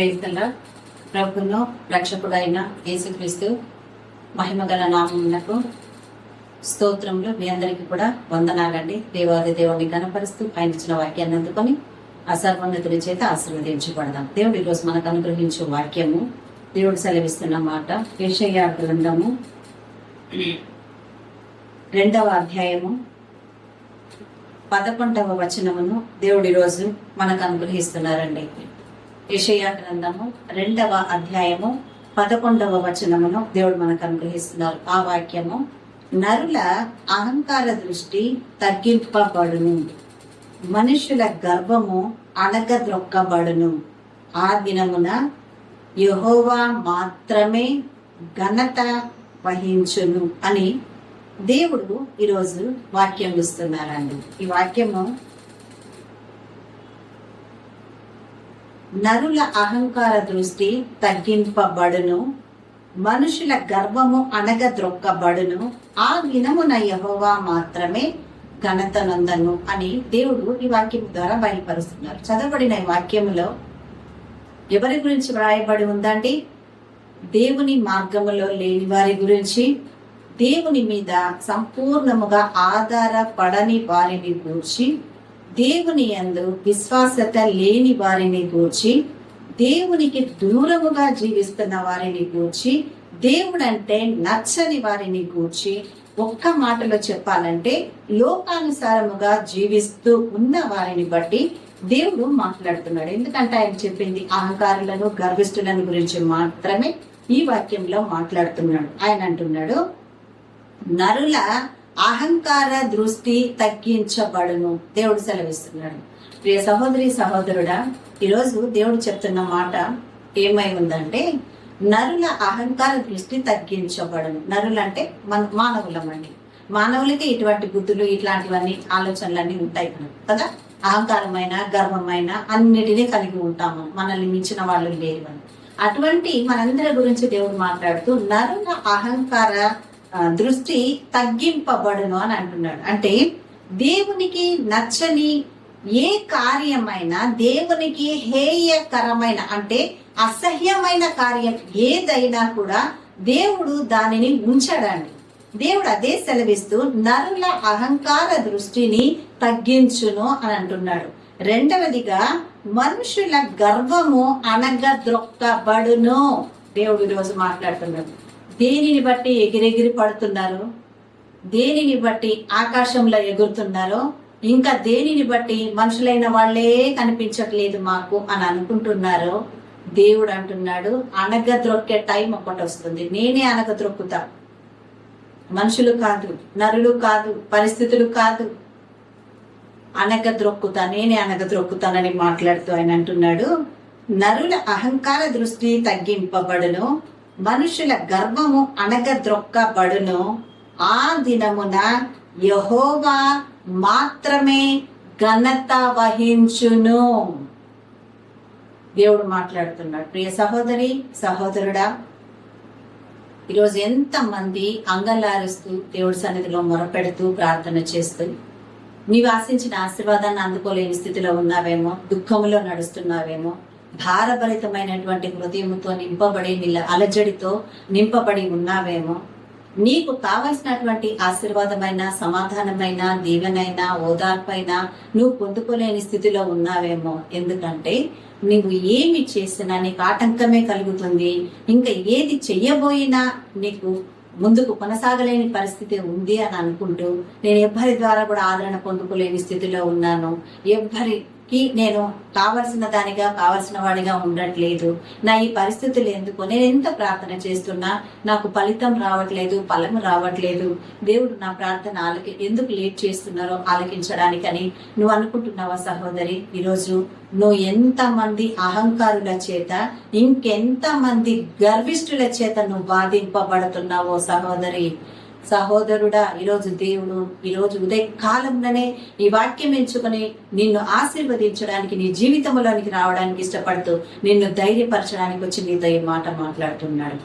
ప్రేరితంగా ప్రభును రక్షకుడైన యేసుక్రీస్తు మహిమగల నామమునకు స్తోత్రములు. మీ అందరికీ కూడా వందనాలండి. దేవాది దేవుడిని కనపరుస్తూ ఆయన ఇచ్చిన వాక్యాన్ని అందుకొని ఆ సర్వోన్నతుని చేత ఆశీర్వదించబడదాం. దేవుడు ఈరోజు మనకు అనుగ్రహించే వాక్యము, దేవుడు సెలవిస్తున్న మాట యెషయా గ్రంథము 2వ అధ్యాయము 11వ వచనమును దేవుడు ఈరోజు మనకు అనుగ్రహిస్తున్నారండి. యెషయా గ్రంథము 2వ అధ్యాయము 11వ వచనమును దేవుడు మనకు అనుగ్రహిస్తున్నారు. ఆ వాక్యము, నరుల అహంకార దృష్టి తగ్గింపబడును, మనుషుల గర్వము అణగద్రొక్కబడును, ఆ దినమున యెహోవా మాత్రమే ఘనత వహించును అని దేవుడు ఈరోజు వాక్యం ఇస్తున్నారండి. ఈ వాక్యము నరుల అహంకార దృష్టి తగ్గింపబడును, మనుషుల గర్వము అణగద్రొక్కబడును, ఆ దినమున యెహోవా మాత్రమే ఘనత నందను అని దేవుడు ఈ వాక్యం ద్వారా బయలుపరుస్తున్నారు. చదవబడిన ఈ వాక్యములో ఎవరి గురించి వ్రాయబడి ఉందండి? దేవుని మార్గములో లేని వారి గురించి, దేవుని మీద సంపూర్ణముగా ఆధారపడని వారిని గూర్చి, దేవుని యందు విశ్వాసత లేని వారిని గూర్చి, దేవునికి దూరముగా జీవిస్తున్న వారిని గూర్చి, దేవుడంటే నచ్చని వారిని గూర్చి, ఒక్క మాటలో చెప్పాలంటే లోకానుసారముగా జీవిస్తూ ఉన్న వారిని బట్టి దేవుడు మాట్లాడుతున్నాడు. ఎందుకంటే ఆయన చెప్పింది అహంకారులను, గర్విష్ఠులను గురించి మాత్రమే ఈ వాక్యంలో మాట్లాడుతున్నాడు. ఆయన అంటున్నాడు, నరుల అహంకార దృష్టి తగ్గించబడును. దేవుడు సెలవిస్తున్నాడు. ప్రియ సహోదరి సహోదరుడా, ఈరోజు దేవుడు చెప్తున్న మాట ఏమై ఉందంటే, నరుల అహంకార దృష్టి తగ్గించబడును. నరులంటే మానవులమండి. మానవులకి ఇటువంటి బుద్ధులు, ఇట్లాంటివన్నీ ఆలోచనలన్నీ ఉంటాయి కదా. అహంకారమైన, గర్వమైన అన్నిటినీ కలిగి ఉంటాము. మనల్ని మించిన వాళ్ళు లేరు అని. అటువంటి మనందరి గురించి దేవుడు మాట్లాడుతూ నరుల అహంకార దృష్టి తగ్గింపబడును అని అంటున్నాడు. అంటే దేవునికి నచ్చని ఏ కార్యమైనా, దేవునికి హేయకరమైన అంటే అసహ్యమైన కార్యం ఏదైనా కూడా దేవుడు దానిని ఉంచడండి. దేవుడు అదే సెలవిస్తూ నరుల అహంకార దృష్టిని తగ్గించును అని అంటున్నాడు. రెండవదిగా, మనుషుల గర్వము అణగద్రొక్కబడును. దేవుడు ఈరోజు మాట్లాడుతున్నాడు. దేనిని బట్టి ఎగిరెగిరి పడుతున్నారు, దేనిని బట్టి ఆకాశంలో ఎగురుతున్నారో, ఇంకా దేనిని బట్టి మనుషులైన వాళ్లే కనిపించట్లేదు మాకు అని అనుకుంటున్నారో, దేవుడు అంటున్నాడు అణగద్రొక్కే టైం ఒకటి వస్తుంది. నేనే అణగద్రొక్కుతా. మనుషులు కాదు, నరులు కాదు, పరిస్థితులు కాదు, అణగద్రొక్కుతా, నేనే అణగద్రొక్కుతానని మాట్లాడుతూ ఆయన అంటున్నాడు, నరుల అహంకార దృష్టి తగ్గింపబడును, మనుషుల గర్వము అణగద్రొక్కబడును, ఆ దినమున యెహోవా మాత్రమే ఘనత వహించును. దేవుడు మాట్లాడుతున్నాడు. ప్రియ సహోదరి సహోదరుడా, ఈరోజు ఎంతమంది అంగలారుస్తూ దేవుడి సన్నిధిలో మొరపెడుతూ ప్రార్థన చేస్తూ నీవు ఆశించిన ఆశీర్వాదాన్ని అందుకోలేని స్థితిలో ఉన్నావేమో, దుఃఖంలో నడుస్తున్నావేమో, భారభరితమైనటువంటి హృదయంతో నింపబడి అలజడితో నింపబడి ఉన్నావేమో, నీకు కావలసినటువంటి ఆశీర్వాదమైన, సమాధానమైన, దీవెనైనా, ఓదార్పైనా నువ్వు పొందుకోలేని స్థితిలో ఉన్నావేమో. ఎందుకంటే నువ్వు ఏమి చేసినా నీకు ఆటంకమే కలుగుతుంది. ఇంకా ఏది చెయ్యబోయినా నీకు ముందుకు కొనసాగలేని పరిస్థితి ఉంది అని అనుకుంటూ, నేను ఎవ్వరి ద్వారా కూడా ఆదరణ పొందుకోలేని స్థితిలో ఉన్నాను, ఎవ్వరికి నేను కావలసిన దానిగా, కావలసిన వాడిగా ఉండట్లేదు, నా ఈ పరిస్థితులు ఎందుకు, నేను ఎంత ప్రార్థన చేస్తున్నా నాకు ఫలితం రావట్లేదు, ఫలము రావట్లేదు, దేవుడు నా ప్రార్థన ఎందుకు లేట్ చేస్తున్నారో ఆలకించడానికని నువ్వు అనుకుంటున్నావా సహోదరి? ఈరోజు నువ్వు ఎంతమంది అహంకారుల చేత, ఇంకెంతమంది గర్విష్ఠుల చేత నువ్వు బాధింపబడుతున్నావో సహోదరి సహోదరుడా, ఈరోజు ఉదయ కాలంలోనే ఈ వాక్యం ఎంచుకొని నిన్ను ఆశీర్వదించడానికి, నీ జీవితంలోనికి రావడానికి ఇష్టపడుతూ నిన్ను ధైర్యపరచడానికి వచ్చి నీతో ఈ మాట మాట్లాడుతున్నాడు.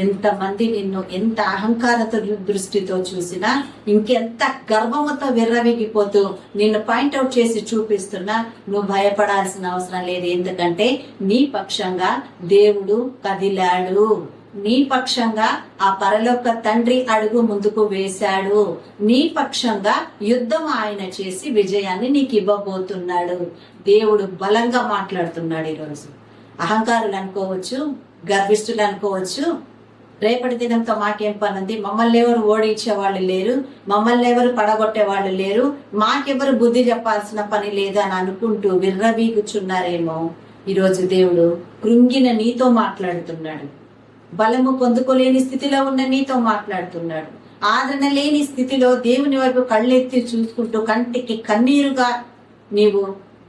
ఎంతమంది నిన్ను ఎంత అహంకారతో దృష్టితో చూసినా, ఇంకెంత గర్వముతో విర్రవీగిపోతూ నిన్ను పాయింట్అవుట్ చేసి చూపిస్తున్నా నువ్వు భయపడాల్సిన అవసరం లేదు. ఎందుకంటే నీ పక్షంగా దేవుడు కదిలాడు. నీ పక్షంగా ఆ పరలోక తండ్రి అడుగు ముందుకు వేశాడు. నీ పక్షంగా యుద్ధం ఆయన చేసి విజయాన్ని నీకు ఇవ్వబోతున్నాడు. దేవుడు బలంగా మాట్లాడుతున్నాడు. ఈరోజు అహంకారులు అనుకోవచ్చు, గర్విష్ఠులు అనుకోవచ్చు, రేపటి దినంతో మాకేం పని ఉంది, మమ్మల్ని ఎవరు ఓడించే వాళ్ళు లేరు, మమ్మల్ని ఎవరు పడగొట్టే వాళ్ళు లేరు, మాకెవరు బుద్ధి చెప్పాల్సిన పని లేదు అని అనుకుంటూ విర్రవీగుచున్నారేమో. ఈరోజు దేవుడు కృంగిన నీతో మాట్లాడుతున్నాడు. బలము పొందుకోలేని స్థితిలో ఉన్న నీతో మాట్లాడుతున్నాడు. ఆదరణ లేని స్థితిలో దేవుని వైపు కళ్ళెత్తి చూసుకుంటూ కంటికి కన్నీరుగా నీవు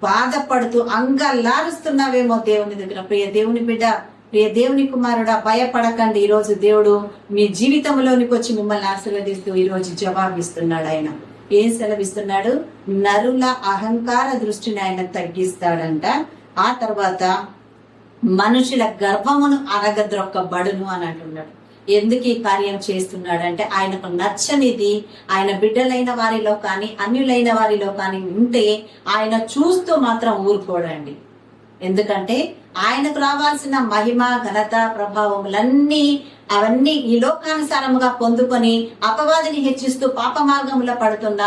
బాధపడుతూ అంగలారుస్తున్నావేమో దేవుని దగ్గర. ప్రియ దేవుని బిడ్డ, ప్రియ దేవుని కుమారుడా, భయపడకండి. ఈరోజు దేవుడు మీ జీవితంలోనికి వచ్చి మిమ్మల్ని ఆశీర్వదిస్తూ ఈరోజు జవాబిస్తున్నాడు. ఆయన ఏం సెలవిస్తున్నాడు? నరుల అహంకార దృష్టిని ఆయన తగ్గిస్తాడంట. ఆ తర్వాత మనుషుల గర్వమును అరగద్రొక్కబడును అని అంటున్నాడు. ఎందుకు ఈ కార్యం చేస్తున్నాడంటే ఆయనకు నచ్చనిది ఆయన బిడ్డలైన వారిలో కానీ అన్యులైన వారిలో కానీ ఉంటే ఆయన చూస్తూ మాత్రం ఊరుకోడండి. ఎందుకంటే ఆయనకు రావాల్సిన మహిమ, ఘనత, ప్రభావములన్నీ అవన్నీ ఈ లోకానుసారముగా పొందుకొని అపవాదిని హెచ్చిస్తూ పాప మార్గంలో పడుతున్న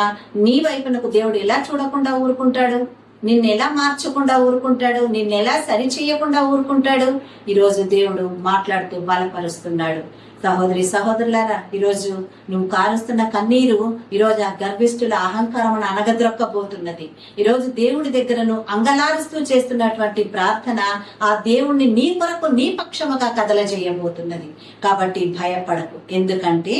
నీ వైపునకు దేవుడు ఎలా చూడకుండా ఊరుకుంటాడు? నిన్నెలా మార్చకుండా ఊరుకుంటాడు? నిన్నెలా సరి చేయకుండా ఊరుకుంటాడు? ఈరోజు దేవుడు మాట్లాడుతూ బలపరుస్తున్నాడు. సహోదరి సహోదరులారా, ఈరోజు నువ్వు కారుస్తున్న కన్నీరు ఈరోజు ఆ గర్విష్ఠుల అహంకారమును అనగద్రొక్కబోతున్నది. ఈరోజు దేవుడి దగ్గరను అంగలారుస్తూ చేస్తున్నటువంటి ప్రార్థన ఆ దేవుణ్ణి నీ కొరకు నీ పక్షముగా కదలజేయబోతున్నది. కాబట్టి భయపడకు. ఎందుకంటే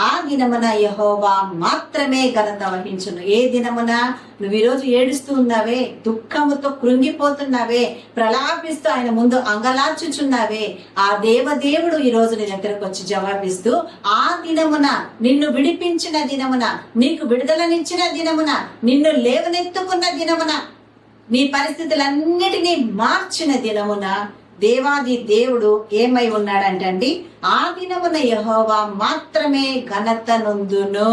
ఆ దినమున యెహోవా మాత్రమే ఘనత వహించును. ఏ దినమున నువ్వు ఈరోజు ఏడుస్తూ ఉన్నావే, దుఃఖముతో కృంగిపోతున్నావే, ప్రలాపిస్తూ ఆయన ముందు అంగలార్చుచున్నావే, ఆ దేవదేవుడు ఈ రోజు నీ దగ్గరకు వచ్చి జవాబిస్తూ, ఆ దినమున నిన్ను విడిపించిన దినమున, నీకు విడుదలనిచ్చిన దినమున, నిన్ను లేవనెత్తుకున్న దినమున, నీ పరిస్థితులన్నిటినీ మార్చిన దినమున దేవాది దేవుడు ఏమై ఉన్నాడంటండి? ఆ దినమున యెహోవా మాత్రమే ఘనత నొందును.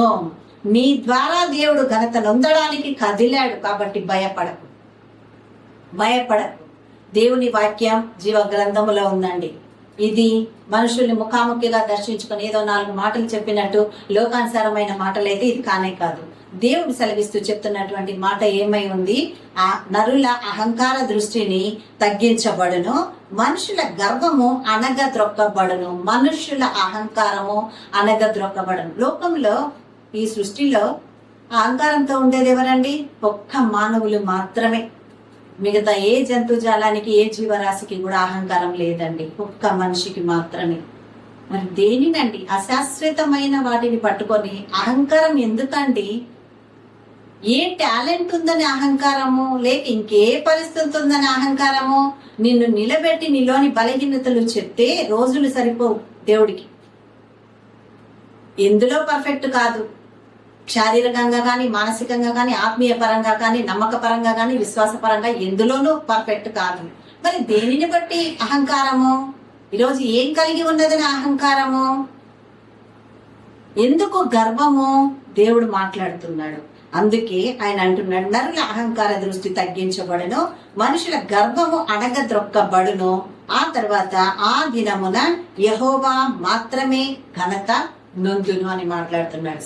నీ ద్వారా దేవుడు ఘనత నొందడానికి కదిలాడు. కాబట్టి భయపడకు, భయపడకు. దేవుని వాక్యం జీవ గ్రంథములో ఉందండి. ఇది మనుషుల్ని ముఖాముఖిగా దర్శించుకొని ఏదో 4 మాటలు చెప్పినట్టు లోకానుసారమైన మాటలైతే ఇది కానే కాదు. దేవుడు సెలవిస్తూ చెప్తున్నటువంటి మాట ఏమై ఉంది? ఆ నరుల అహంకార దృష్టిని తగ్గించబడును, మనుషుల గర్వము అనగద్రొక్కబడును. మనుషుల అహంకారము అనగద్రొక్కబడును. లోకంలో, ఈ సృష్టిలో అహంకారంతో ఉండేది ఎవరండి? ఒక్క మానవులు మాత్రమే. మిగతా ఏ జంతుజాలానికి, ఏ జీవరాశికి కూడా అహంకారం లేదండి. ఒక్క మనిషికి మాత్రమే. మరి దేనినండి? అశాశ్వతమైన వాటిని పట్టుకొని అహంకారం ఎందుకండి? ఏ టాలెంట్ ఉందని అహంకారము, లేక ఇంకే పరిస్థితి ఉందని అహంకారము? నిన్ను నిలబెట్టి నీలోని బలహీనతలు చెప్తే రోజులు సరిపోవు. దేవుడికి ఎందులో పర్ఫెక్ట్ కాదు. శారీరకంగా కానీ, మానసికంగా కానీ, ఆత్మీయ పరంగా కానీ, నమ్మక పరంగా కానీ, విశ్వాస పరంగా ఎందులోనూ పర్ఫెక్ట్ కాదు. మరి దేనిని బట్టి అహంకారము? ఈరోజు ఏం కలిగి ఉన్నదని అహంకారము? ఎందుకు గర్వము? దేవుడు మాట్లాడుతున్నాడు. అందుకే ఆయన అంటున్నాడు, నరుల అహంకార దృష్టి తగ్గించబడును, మనుషుల గర్వము అణగద్రొక్కబడును. ఆ తర్వాత ఆ దినమున యెహోవా మాత్రమే ఘనత నొందును అని మాట్లాడుతున్నాడు.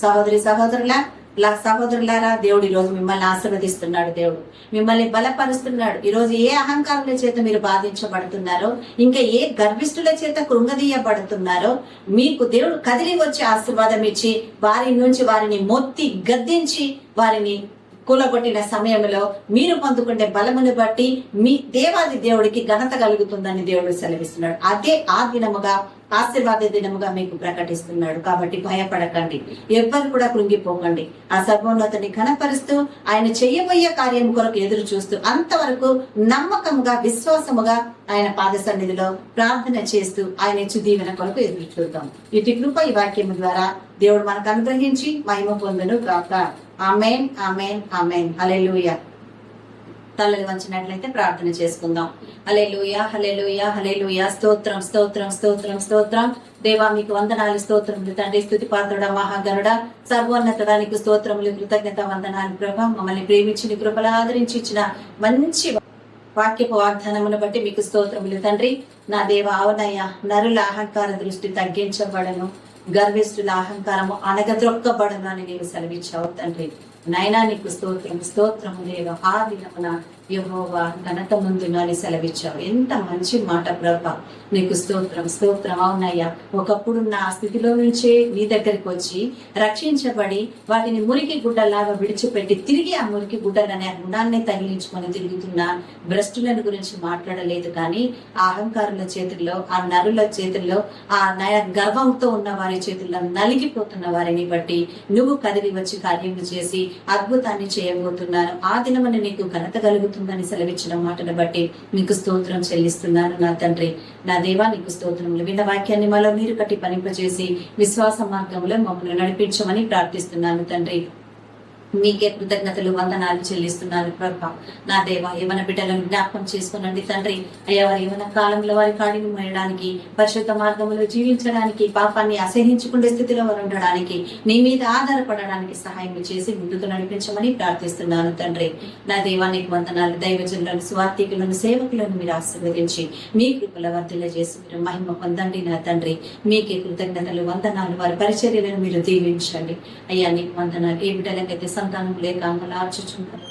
సహోదరులారా, దేవుడు ఈరోజు మిమ్మల్ని ఆశీర్వదిస్తున్నాడు. దేవుడు మిమ్మల్ని బలపరుస్తున్నాడు. ఈరోజు ఏ అహంకారుల చేత మీరు బాధించబడుతున్నారో, ఇంకా ఏ గర్విష్ఠుల చేత కృంగదీయబడుతున్నారో, మీకు దేవుడు కదిలి వచ్చి ఆశీర్వాదం ఇచ్చి వారి నుంచి వారిని మొత్తి గద్దించి వారిని కూలగొట్టిన సమయంలో మీరు పొందుకునే బలమును బట్టి మీ దేవాది దేవుడికి ఘనత కలుగుతుందని దేవుడు సెలవిస్తున్నాడు. అదే ఆ దినముగా, ఆశీర్వాద దినముగా మీకు ప్రకటిస్తున్నాడు. కాబట్టి భయపడకండి, ఎవ్వరు కూడా కృంగిపోకండి. ఆ సర్వోన్నతిని ఘనపరుస్తూ ఆయన చేయబోయే కార్యం కొరకు ఎదురు చూస్తూ అంతవరకు నమ్మకముగా, విశ్వాసముగా ఆయన పాద సన్నిధిలో ప్రార్థన చేస్తూ ఆయన ఇచ్చు దీవెన కొరకు ఎదురు చూద్దాం. ఇటు కృప ఈ వాక్యము ద్వారా దేవుడు మనకు అనుగ్రహించి మహిమ పొందును గాక. ఆమేన్, ఆమేన్, ఆమేన్. హల్లెలూయా. తలలు వంచినట్లయితే ప్రార్థన చేసుకుందాం. హల్లెలూయా, హల్లెలూయా, హల్లెలూయా. స్తోత్రం, స్తోత్రం, స్తోత్రం, స్తోత్రం. దేవా మీకు వందనాలు, స్తోత్రములు తండ్రి. స్తుతి పాత్రుడా, మహాగణుడా, సర్వోన్నతానికి స్తోత్రములు, కృతజ్ఞత వందనాలు ప్రభా. మమ్మల్ని ప్రేమించి నీ కృపలు ఆదరించి ఇచ్చిన మంచి వాక్యపు వాగ్దానమును బట్టి మీకు స్తోత్రములు తండ్రి. నా దేవ, అవునయ్యా, నరుల అహంకార దృష్టి తగ్గించబడను, గర్విష్ఠుల అహంకారము అనగద్రొక్కబడను అని నీవు సెలవిచ్చావు తండ్రి. నైనా నీకు స్తోత్రం, స్తోత్రము దేవ. ఆ దినమున యెహోవా ఘనత ముందును అని సెలవిచ్చావు. ఎంత మంచి మాట ప్రభా, నీకు స్తోత్రం, స్తోత్రం. అవునయ్యా, ఒకప్పుడు నా స్థితిలో నుంచే నీ దగ్గరికి వచ్చి రక్షించబడి వాటిని మురికి గుడ్డలాగా విడిచిపెట్టి తిరిగి ఆ మురికి గుడ్డలనే రుణాన్ని తగిలించుకొని తిరుగుతున్న భ్రష్టులను గురించి మాట్లాడలేదు, కానీ ఆ అహంకారుల చేతుల్లో, ఆ నరుల చేతుల్లో, ఆ గర్వంతో ఉన్న వారి చేతుల్లో నలిగిపోతున్న వారిని బట్టి నువ్వు కదిలి వచ్చి కార్యము చేసి అద్భుతాన్ని చేయబోతున్నాను. ఆ దినమని నీకు ఘనత కలుగుతుందని సెలవిచ్చిన మాటను బట్టి నీకు స్తోత్రం చెల్లిస్తున్నాను నా తండ్రి. నా దేవా నీకు స్తోత్రములు. విన్న వాక్యాన్ని మాలో నీరు కట్టి పనింపజేసి విశ్వాస మార్గంలో మమ్మల్ని నడిపించమని ప్రార్థిస్తున్నాను తండ్రి. మీకే కృతజ్ఞతలు, వందనాలు చెల్లిస్తున్నాను ప్రభా. నా దేవ, యవన బిడ్డలను జ్ఞాపకం చేసుకునండి తండ్రి. అయ్యా, వారి యవన కాలంలో వారి కాడిని మోయడానికి, పరిశుద్ధ మార్గంలో జీవించడానికి, పాపాన్ని అసహించుకునే స్థితిలో వారు ఉండడానికి, నీ మీద ఆధారపడడానికి సహాయం చేసి ముందుకు నడిపించమని ప్రార్థిస్తున్నాను తండ్రి. నా దేవానికి వందనాలు. దైవజనులను, స్వార్థికులను, సేవకులను మీరు ఆశీర్వదించి మీ కృపల వర్ధిల్ల చేసి మీరు మహిమ పొందండి నా తండ్రి. మీకే కృతజ్ఞతలు, వందనాలు. వారి పరిచర్యలను మీరు దీవించండి అయ్యా. నీకు వందనాలు. ఏ బిడ్డలకైతే సంతానం లేక అంగలార్చుచున్నారు,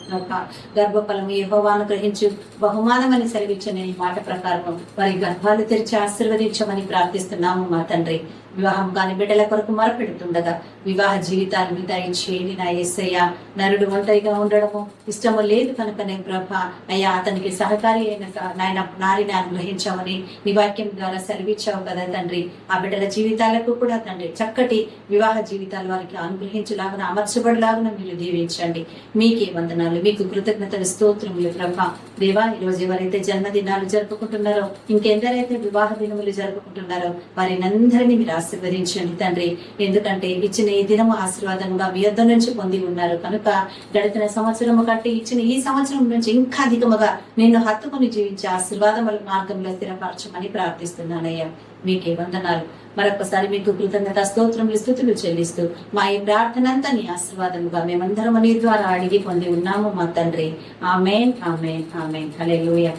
గర్భఫలము యెహోవాను గ్రహించు బహుమానమని సెలవిచ్చిన ఈ మాట ప్రకారం వారి గర్భాలు తెరిచి ఆశీర్వదించమని ప్రార్థిస్తున్నాము మా తండ్రి. వివాహం కాని బిడ్డల కొరకు మొరపెడుతుండగా వివాహ జీవితాలను దయచేయండి నా యేసయ్య. నరుడు ఒంటరిగా ఉండడము ఇష్టము లేదు కనుకనే ప్రభా అయ్యా, అతనికి సహకారి అయిన నాయన నారిని అనుగ్రహించామని నీ వాక్యం ద్వారా సెలవిచ్చావు కదా తండ్రి. ఆ బిడ్డల జీవితాలకు కూడా తండ్రి చక్కటి వివాహ జీవితాలు వారికి అనుగ్రహించలాగున, అమర్చబడిలాగున మీరు దీవించండి. మీకే వందనాలు, మీకు కృతజ్ఞతలు, స్తోత్రములు ప్రభా. దేవా, ఈరోజు ఎవరైతే జన్మదినాలు జరుపుకుంటున్నారో, ఇంకెందరైతే వివాహ దినములు జరుపుకుంటున్నారో వారిని అందరినీ మీరు ఆశీర్వదించండి తండ్రి. ఎందుకంటే ఇచ్చిన ఈ దినము ఆశీర్వాదంగా మీ యొద్ద నుంచి పొంది ఉన్నారు కనుక గడిచిన సంవత్సరము కంటే ఇచ్చిన ఈ సంవత్సరం నుంచి ఇంకా అధికముగా నిన్ను హత్తుకుని జీవించే ఆశీర్వాదముల మార్గంలో స్థిరపరచమని ప్రార్థిస్తున్నానయ్యా. మీకే వందనాలు. మరొకసారి మీకు కృతజ్ఞత, స్తోత్రములు, స్తుతులు చెల్లిస్తూ మా ఈ ప్రార్థన అంతా నీ ఆశీర్వాదముగా మేమందరం నీ ద్వారా అడిగి పొంది ఉన్నాము మా తండ్రి. ఆమేన్, ఆమేన్, ఆమేన్. హల్లెలూయా.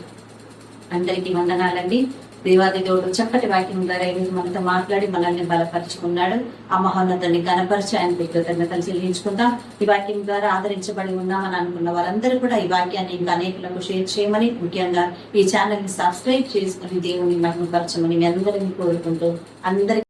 అందరికీ వందనాలండి. దేవాది దేవుడు చక్కటి వాక్యం ద్వారా ఈరోజు మనతో మాట్లాడి మనల్ని బలపరుచుకున్నాడు. ఆ మహోన్నతుని గణపరిచి ఆయనకు కృతజ్ఞతలు చెల్లించుకుందాం. ఈ వాక్యం ద్వారా ఆదరించబడి ఉన్నామని అనుకున్న వారందరూ కూడా ఈ వాక్యాన్ని ఇంకా అనేకులకు షేర్ చేయమని, ముఖ్యంగా ఈ ఛానల్ ని సబ్స్క్రైబ్ చేసుకుని దేవుని మహిమపరచమని మీ అందరినీ కోరుకుంటూ అందరికీ